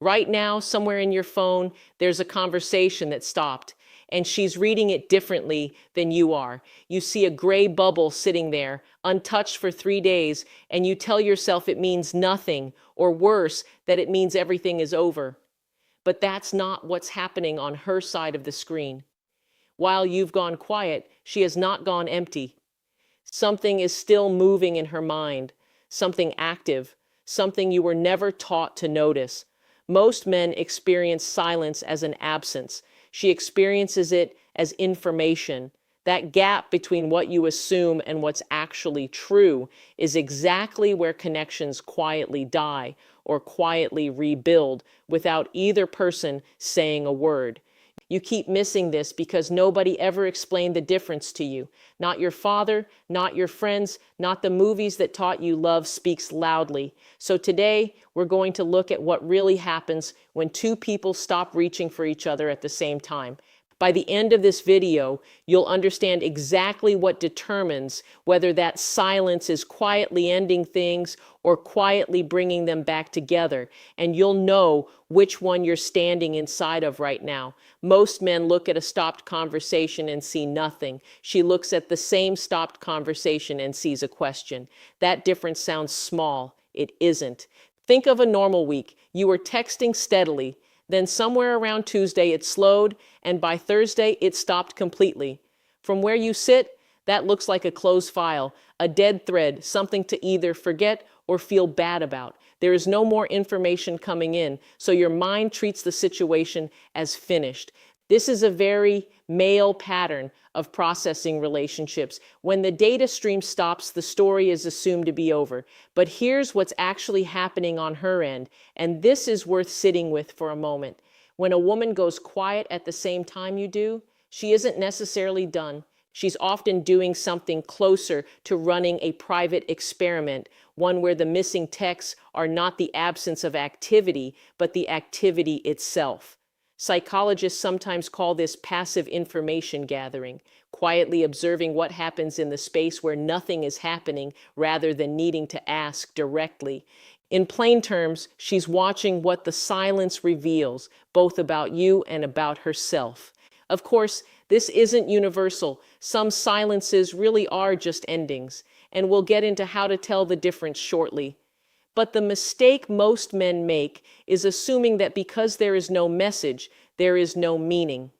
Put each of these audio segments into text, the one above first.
Right now, somewhere in your phone, there's a conversation that stopped, and she's reading it differently than you are. You see a gray bubble sitting there, untouched for 3 days, and you tell yourself it means nothing, or worse, that it means everything is over. But that's not what's happening on her side of the screen. While you've gone quiet, she has not gone empty. Something is still moving in her mind, something active, something you were never taught to notice. Most men experience silence as an absence. She experiences it as information. That gap between what you assume and what's actually true is exactly where connections quietly die or quietly rebuild without either person saying a word. You keep missing this because nobody ever explained the difference to you. Not your father, not your friends, not the movies that taught you love speaks loudly. So today, we're going to look at what really happens when two people stop reaching for each other at the same time. By the end of this video, you'll understand exactly what determines whether that silence is quietly ending things or quietly bringing them back together, and you'll know which one you're standing inside of right now. Most men look at a stopped conversation and see nothing. She looks at the same stopped conversation and sees a question. That difference sounds small. It isn't. Think of a normal week. You were texting steadily. Then somewhere around Tuesday, it slowed, and by Thursday, it stopped completely. From where you sit, that looks like a closed file, a dead thread, something to either forget or feel bad about. There is no more information coming in, so your mind treats the situation as finished. This is a very male pattern of processing relationships. When the data stream stops, the story is assumed to be over. But here's what's actually happening on her end, and this is worth sitting with for a moment. When a woman goes quiet at the same time you do, she isn't necessarily done. She's often doing something closer to running a private experiment, one where the missing texts are not the absence of activity, but the activity itself. Psychologists sometimes call this passive information gathering, quietly observing what happens in the space where nothing is happening rather than needing to ask directly. In plain terms, she's watching what the silence reveals, both about you and about herself. Of course, this isn't universal. Some silences really are just endings, and we'll get into how to tell the difference shortly. But the mistake most men make is assuming that because there is no message, there is no meaning.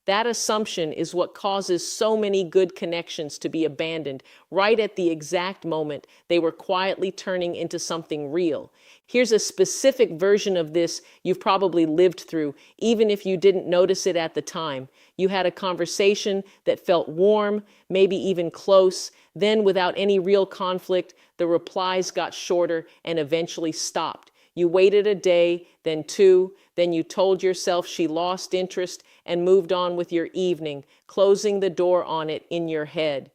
That assumption is what causes so many good connections to be abandoned right at the exact moment they were quietly turning into something real. Here's a specific version of this you've probably lived through, even if you didn't notice it at the time. You had a conversation that felt warm, maybe even close. Then, without any real conflict, the replies got shorter and eventually stopped. You waited a day, then two, then you told yourself she lost interest and moved on with your evening, closing the door on it in your head.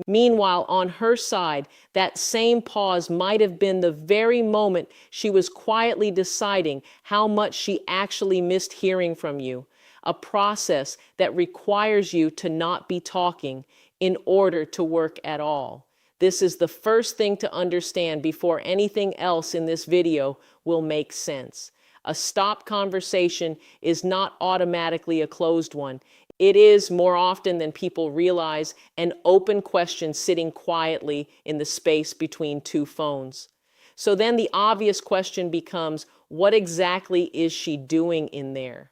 Meanwhile, on her side, that same pause might have been the very moment she was quietly deciding how much she actually missed hearing from you, a process that requires you to not be talking in order to work at all. This is the first thing to understand before anything else in this video will make sense. A stopped conversation is not automatically a closed one. It is, more often than people realize, an open question sitting quietly in the space between two phones. So then the obvious question becomes, what exactly is she doing in there?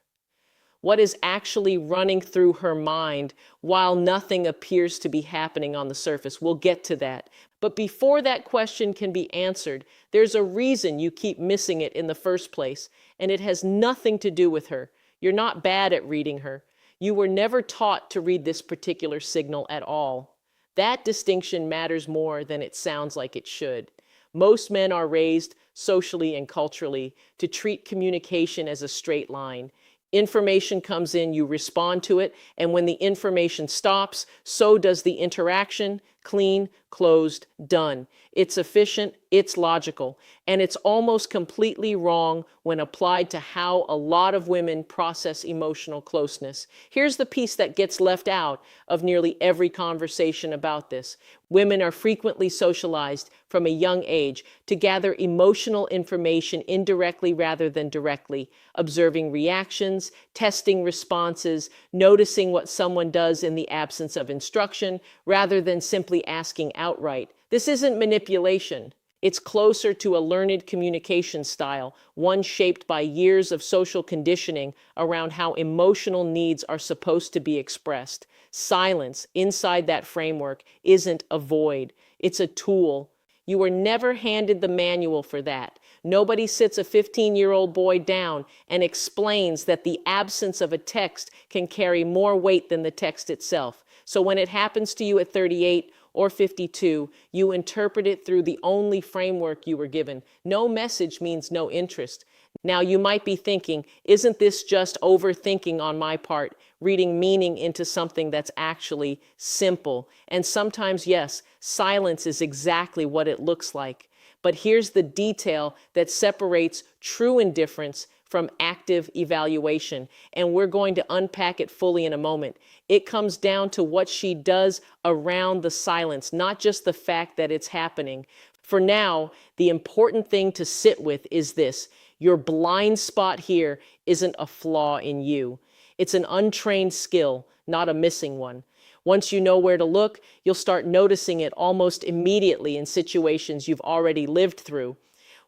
What is actually running through her mind while nothing appears to be happening on the surface? We'll get to that. But before that question can be answered, there's a reason you keep missing it in the first place, and it has nothing to do with her. You're not bad at reading her. You were never taught to read this particular signal at all. That distinction matters more than it sounds like it should. Most men are raised, socially and culturally, to treat communication as a straight line. Information comes in, you respond to it, and when the information stops, so does the interaction, Clean, closed, done. It's efficient, it's logical, and it's almost completely wrong when applied to how a lot of women process emotional closeness. Here's the piece that gets left out of nearly every conversation about this. Women are frequently socialized from a young age to gather emotional information indirectly rather than directly, observing reactions, testing responses, noticing what someone does in the absence of instruction, rather than simply asking outright. This isn't manipulation. It's closer to a learned communication style, one shaped by years of social conditioning around how emotional needs are supposed to be expressed. Silence inside that framework isn't a void, it's a tool. You were never handed the manual for that. Nobody sits a 15-year-old boy down and explains that the absence of a text can carry more weight than the text itself. So when it happens to you at 38 or 52, you interpret it through the only framework you were given. No message means no interest. Now you might be thinking, isn't this just overthinking on my part, reading meaning into something that's actually simple? And sometimes, yes, silence is exactly what it looks like. But here's the detail that separates true indifference from active evaluation, and we're going to unpack it fully in a moment. It comes down to what she does around the silence, not just the fact that it's happening. For now, the important thing to sit with is this: your blind spot here isn't a flaw in you. It's an untrained skill, not a missing one. Once you know where to look, you'll start noticing it almost immediately in situations you've already lived through.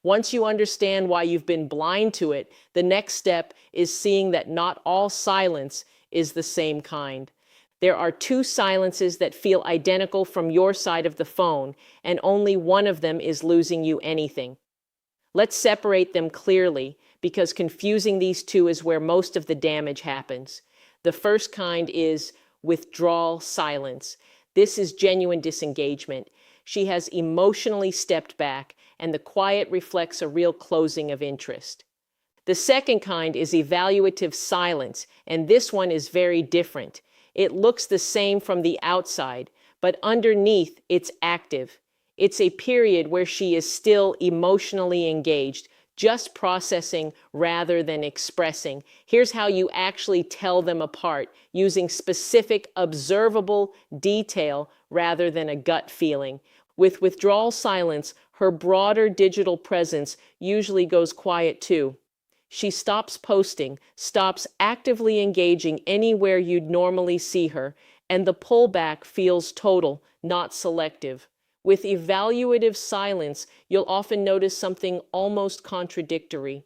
Once you understand why you've been blind to it, the next step is seeing that not all silence is the same kind. There are two silences that feel identical from your side of the phone, and only one of them is losing you anything. Let's separate them clearly, because confusing these two is where most of the damage happens. The first kind is withdrawal silence. This is genuine disengagement. She has emotionally stepped back, and the quiet reflects a real closing of interest. The second kind is evaluative silence, and this one is very different. It looks the same from the outside, but underneath it's active. It's a period where she is still emotionally engaged, just processing rather than expressing. Here's how you actually tell them apart, using specific, observable detail rather than a gut feeling. With withdrawal silence, her broader digital presence usually goes quiet too. She stops posting, stops actively engaging anywhere you'd normally see her, and the pullback feels total, not selective. With evaluative silence, you'll often notice something almost contradictory.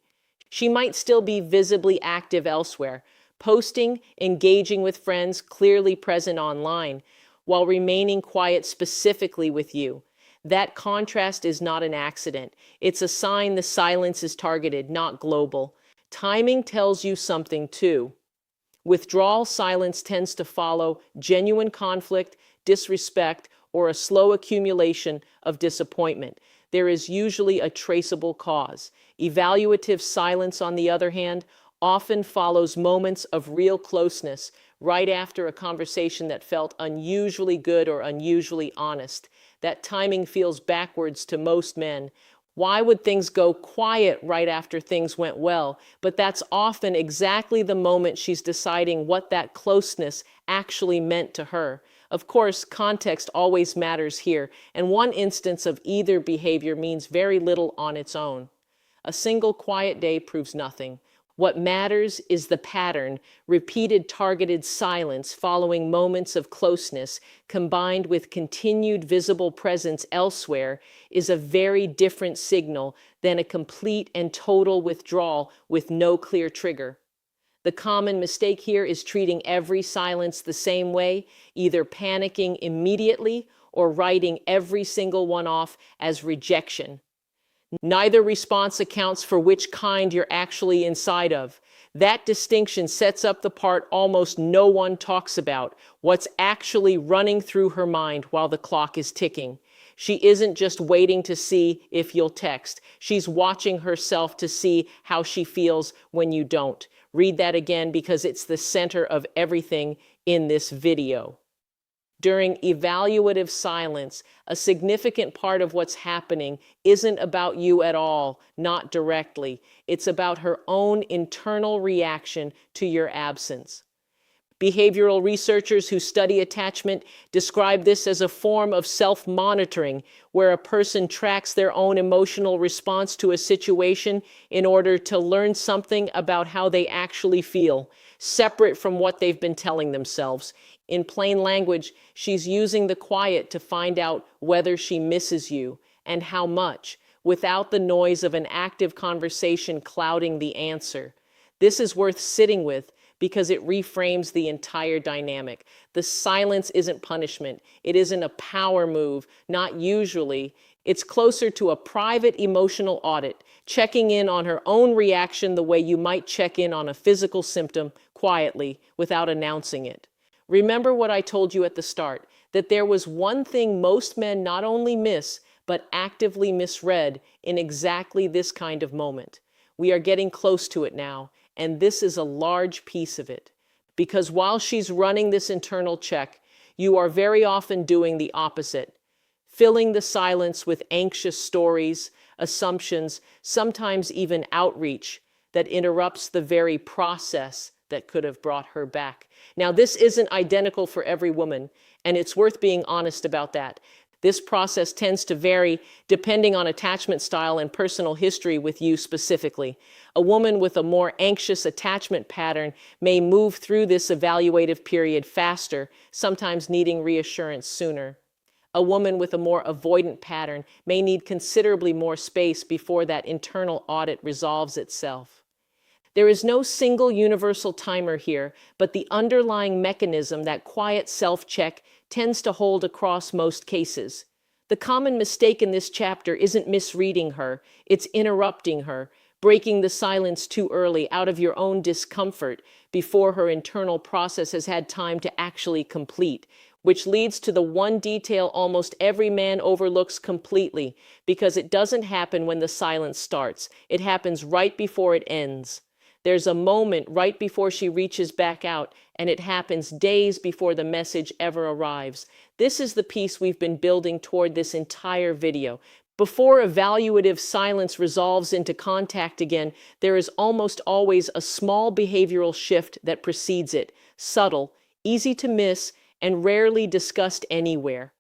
She might still be visibly active elsewhere, posting, engaging with friends, clearly present online, while remaining quiet specifically with you. That contrast is not an accident. It's a sign the silence is targeted, not global. Timing tells you something too. Withdrawal silence tends to follow genuine conflict, disrespect, or a slow accumulation of disappointment. There is usually a traceable cause. Evaluative silence, on the other hand, often follows moments of real closeness right after a conversation that felt unusually good or unusually honest. That timing feels backwards to most men. Why would things go quiet right after things went well? But that's often exactly the moment she's deciding what that closeness actually meant to her. Of course, context always matters here, and one instance of either behavior means very little on its own. A single quiet day proves nothing. What matters is the pattern: repeated targeted silence following moments of closeness, combined with continued visible presence elsewhere, is a very different signal than a complete and total withdrawal with no clear trigger. The common mistake here is treating every silence the same way, either panicking immediately or writing every single one off as rejection. Neither response accounts for which kind you're actually inside of. That distinction sets up the part almost no one talks about: what's actually running through her mind while the clock is ticking. She isn't just waiting to see if you'll text. She's watching herself to see how she feels when you don't. Read that again, because it's the center of everything in this video. During evaluative silence, a significant part of what's happening isn't about you at all, not directly. It's about her own internal reaction to your absence. Behavioral researchers who study attachment describe this as a form of self-monitoring, where a person tracks their own emotional response to a situation in order to learn something about how they actually feel, separate from what they've been telling themselves. In plain language, she's using the quiet to find out whether she misses you and how much, without the noise of an active conversation clouding the answer. This is worth sitting with, because it reframes the entire dynamic. The silence isn't punishment. It isn't a power move, not usually. It's closer to a private emotional audit, checking in on her own reaction the way you might check in on a physical symptom quietly without announcing it. Remember what I told you at the start, that there was one thing most men not only miss, but actively misread in exactly this kind of moment. We are getting close to it now. And this is a large piece of it. Because while she's running this internal check, you are very often doing the opposite, filling the silence with anxious stories, assumptions, sometimes even outreach that interrupts the very process that could have brought her back. Now, this isn't identical for every woman, and it's worth being honest about that. This process tends to vary depending on attachment style and personal history with you specifically. A woman with a more anxious attachment pattern may move through this evaluative period faster, sometimes needing reassurance sooner. A woman with a more avoidant pattern may need considerably more space before that internal audit resolves itself. There is no single universal timer here, but the underlying mechanism, that quiet self-check, tends to hold across most cases. The common mistake in this chapter isn't misreading her, it's interrupting her, breaking the silence too early out of your own discomfort before her internal process has had time to actually complete, which leads to the one detail almost every man overlooks completely, because it doesn't happen when the silence starts. It happens right before it ends. There's a moment right before she reaches back out, and it happens days before the message ever arrives. This is the piece we've been building toward this entire video. Before evaluative silence resolves into contact again, there is almost always a small behavioral shift that precedes it, subtle, easy to miss, and rarely discussed anywhere.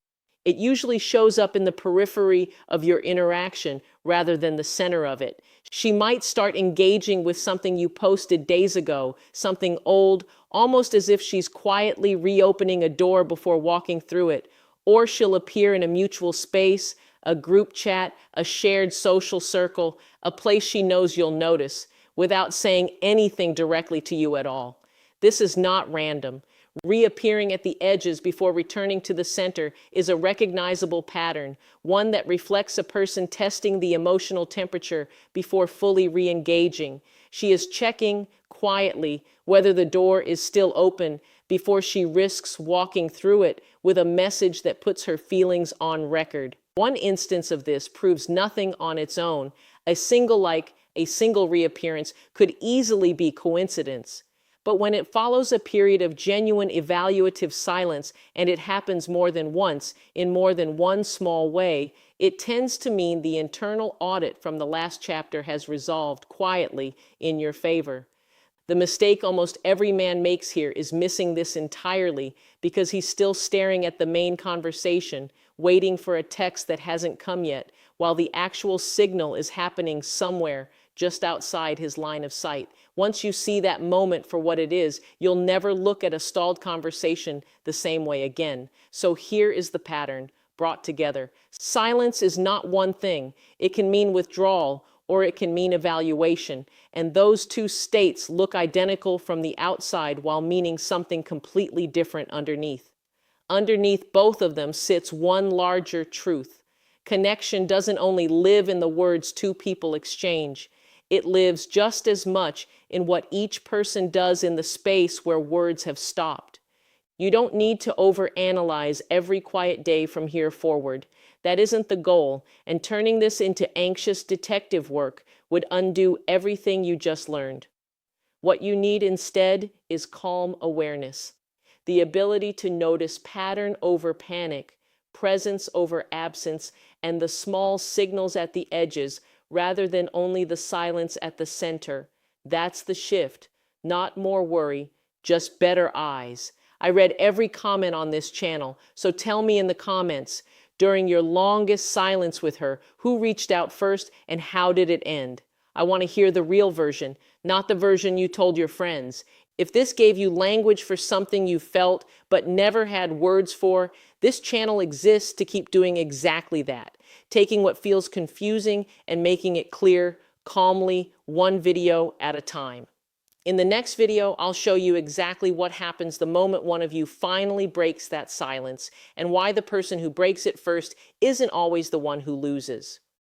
It usually shows up in the periphery of your interaction rather than the center of it. She might start engaging with something you posted days ago, something old, almost as if she's quietly reopening a door before walking through it. Or she'll appear in a mutual space, a group chat, a shared social circle, a place she knows you'll notice, without saying anything directly to you at all. This is not random. Reappearing at the edges before returning to the center is a recognizable pattern, one that reflects a person testing the emotional temperature before fully re-engaging. She is checking quietly whether the door is still open before she risks walking through it with a message that puts her feelings on record. One instance of this proves nothing on its own. A single reappearance could easily be coincidence. But when it follows a period of genuine evaluative silence, and it happens more than once, in more than one small way, it tends to mean the internal audit from the last chapter has resolved quietly in your favor. The mistake almost every man makes here is missing this entirely because he's still staring at the main conversation, waiting for a text that hasn't come yet, while the actual signal is happening somewhere just outside his line of sight. Once you see that moment for what it is, you'll never look at a stalled conversation the same way again. So here is the pattern brought together. Silence is not one thing. It can mean withdrawal, or it can mean evaluation. And those two states look identical from the outside while meaning something completely different underneath. Underneath both of them sits one larger truth. Connection doesn't only live in the words two people exchange. It lives just as much in what each person does in the space where words have stopped. You don't need to overanalyze every quiet day from here forward. That isn't the goal, and turning this into anxious detective work would undo everything you just learned. What you need instead is calm awareness. the ability to notice pattern over panic, presence over absence, and the small signals at the edges rather than only the silence at the center. That's the shift. Not more worry, just better eyes. I read every comment on this channel, so tell me in the comments, during your longest silence with her, who reached out first and how did it end? I want to hear the real version, not the version you told your friends. If this gave you language for something you felt but never had words for, this channel exists to keep doing exactly that, taking what feels confusing and making it clear, calmly, one video at a time. In the next video, I'll show you exactly what happens the moment one of you finally breaks that silence and why the person who breaks it first isn't always the one who loses.